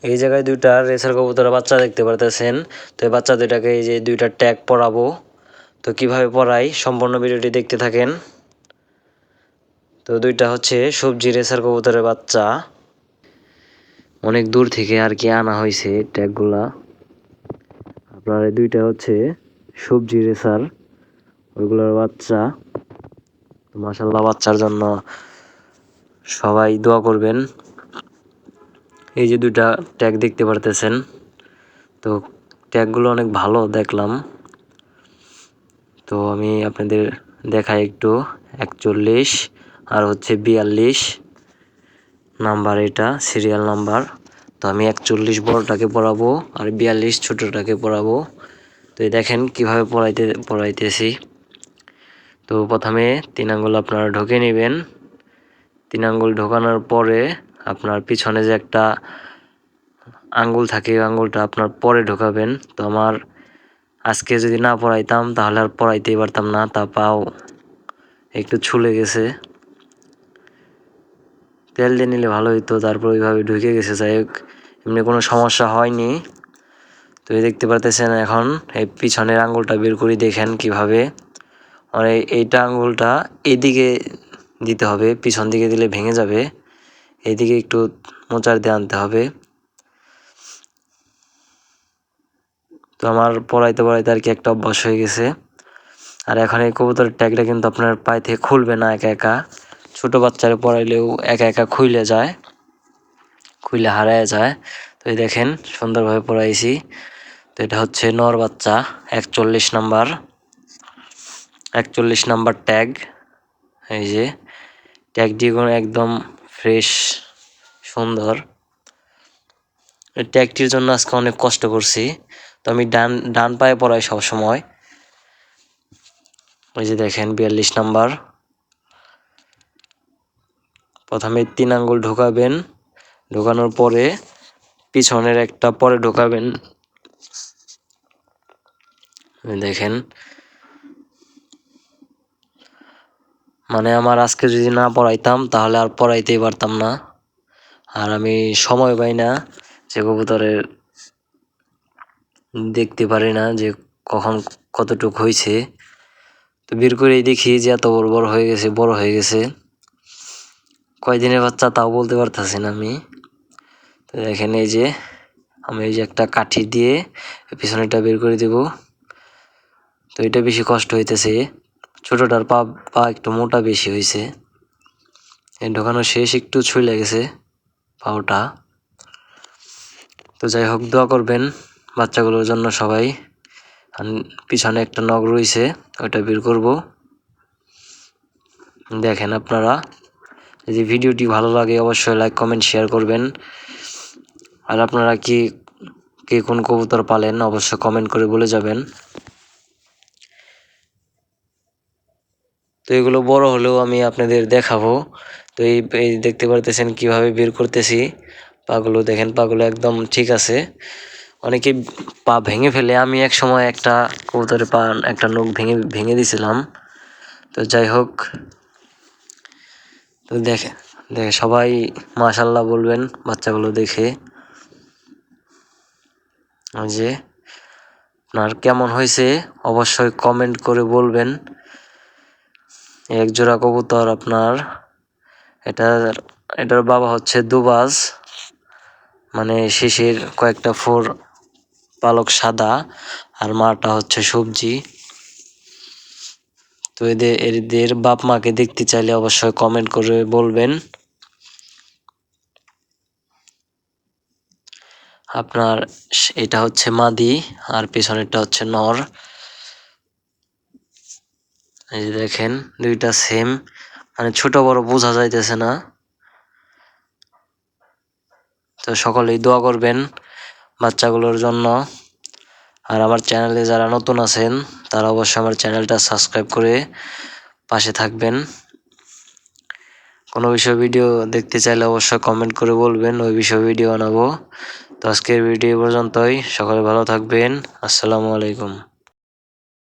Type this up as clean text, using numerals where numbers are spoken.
এই জায়গায় দুইটা রেসার কবুতরের বাচ্চা দেখতে পারতেছেন। তো এই বাচ্চা দুইটাকে এই যে দুইটা ট্যাগ পরাবো। তো কিভাবে পরাই সম্পূর্ণ ভিডিওটি দেখতে থাকেন। তো দুইটা হচ্ছে সবজি রেসার কবুতরের বাচ্চা, অনেক দূর থেকে আর কি আনা হয়েছে ট্যাগগুলা। আপনার এই দুইটা হচ্ছে সবজি রেসার, ওইগুলোর বাচ্চা। তো মাশাআল্লাহ, বাচ্চার জন্য সবাই দোয়া করবেন। এই যে দুইটা ট্যাগ দেখতে পারতেছেন, তো ট্যাগগুলো অনেক ভালো দেখলাম। তো আমি আপনাদের দেখাই একটু। 41 আর হচ্ছে 42 নাম্বার, এটা সিরিয়াল নাম্বার। তো আমি 41 বড়টাকে পড়াবো আর 42 ছোটটাকে পড়াবো। তো এই দেখেন কিভাবে পড়াইতেছি। তো প্রথমে 3 আঙ্গুল আপনারা ঢোকে নেবেন। 3 আঙ্গুল ঢোকানোর পরে আপনার পিছনে যে একটা আঙ্গুল থাকে, ওই আঙ্গুলটা আপনার পরে ঢোকাবেন। তো আমার আজকে যদি না পড়াইতাম তাহলে আর পড়াইতেই পারতাম না, তা পাও একটু ছুলে গেছে, তেল দিয়ে নিলে ভালো হইতো। তারপর ওইভাবে ঢুকে গেছে, যাই হোক এমনি কোনো সমস্যা হয়নি। তো এই দেখতে পারতেছেন, এখন এই পিছনের আঙ্গুলটা বের করে দেখেন কিভাবে। মানে এইটা আঙ্গুলটা এইদিকে দিতে হবে, পিছন দিকে দিলে ভেঙে যাবে। এইদিকে একটু মোচার দিয়ে আনতে হবে। তো আমার পড়াইতে আর কি একটা অভ্যাস হয়ে গেছে। আর এখন এই কবুতরের ট্যাগটা কিন্তু আপনার পায়ে থেকে খুলবে না একা একা। ছোট বাচ্চারা পড়াইলেও একা একা খুইলে যায়, খুইলে হারায় যায়। তো এই দেখেন সুন্দরভাবে পড়াইছি। তো এটা হচ্ছে নর বাচ্চা, 41 নাম্বার, 41 নাম্বার ট্যাগ। এই যে ট্যাগটি একদম ফ্রেশ, সুন্দর। এই ট্যাগটির জন্য আজকে অনেক কষ্ট করছি। তো আমি ডান পায়ে পড়াই সবসময়। ওই যে দেখেন 42 নাম্বার। প্রথমে 3 আঙ্গুল ঢোকাবেন, ঢোকানোর পরে পিছনের একটা পরে ঢোকাবেন। দেখেন, মানে আমার আজকে যদি না পড়াইতাম তাহলে আর পড়াইতেই পারতাম না। আর আমি সময় পাই না, যে কবুতরের দেখতে পারি না যে কখন কতটুক হয়েছে। তো বের করেই দেখি যে এত বড় হয়ে গেছে, বড় হয়ে গেছে। কয়দিনের বাচ্চা তাও বলতে পারতেছি না আমি। তো দেখেন এই যে আমি এই যে একটা কাঠি দিয়ে পিছনেটা বের করে দেব। তো এটা বেশি কষ্ট হইতেছে, ছোটটার পা একটু মোটা বেশি হয়েছে। ঢোকানো শেষ, একটু ছুঁয়ে লেগেছে পাওটা। তো যাই হোক, দোয়া করবেন বাচ্চাগুলোর জন্য সবাই। পিছনে একটা নখ রয়েছে, ওইটা বের করব। দেখেন আপনারা, যদি ভিডিওটি ভালো লাগে অবশ্যই লাইক কমেন্ট শেয়ার করবেন। আর আপনারা কে কোন কবুতর পালেন অবশ্যই কমেন্ট করে বলে যাবেন। তো এগুলো বড় হলেও আমি আপনাদের দেখাবো। তো এই দেখতে পারতেছেন কিভাবে বের করতেছি। পাগুলো দেখেন, পাগুলো একদম ঠিক আছে। অনেকে পা ভেঙে ফেলে, আমি এক সময় একটা কবুতরের পা একটা নখ ভেঙে দিছিলাম। তো যাই হোক, তো দেখে সবাই মাশাআল্লাহ বলবেন বাচ্চাগুলো দেখে। যে আপনার কেমন হয়েছে অবশ্যই কমেন্ট করে বলবেন। এক জোড়া কবুতর আপনার, এটার বাবা হচ্ছে দুবাজ, মানে শেষের কয়েকটা ফোর পালক সাদা, আর মাটা হচ্ছে সবজি। তো এদের বাপ মাকে দেখতে চাইলে অবশ্যই কমেন্ট করে বলবেন। আপনার এটা হচ্ছে মাদি আর পেছনেরটা হচ্ছে নর। এই যে দেখেন দুইটা সেম, মানে ছোট বড় বোঝা যাইতেছে না। তো সকলেই দোয়া করবেন বাচ্চাগুলোর জন্য। আর আমার চ্যানেলে যারা নতুন আছেন তারা অবশ্যই আমার চ্যানেলটা সাবস্ক্রাইব করে পাশে থাকবেন। কোনো বিষয় ভিডিও দেখতে চাইলে অবশ্যই কমেন্ট করে বলবেন, ওই বিষয়ে ভিডিও বানাবো। তো আজকের ভিডিও পর্যন্তই, সকলে ভালো থাকবেন। আসসালামু আলাইকুম।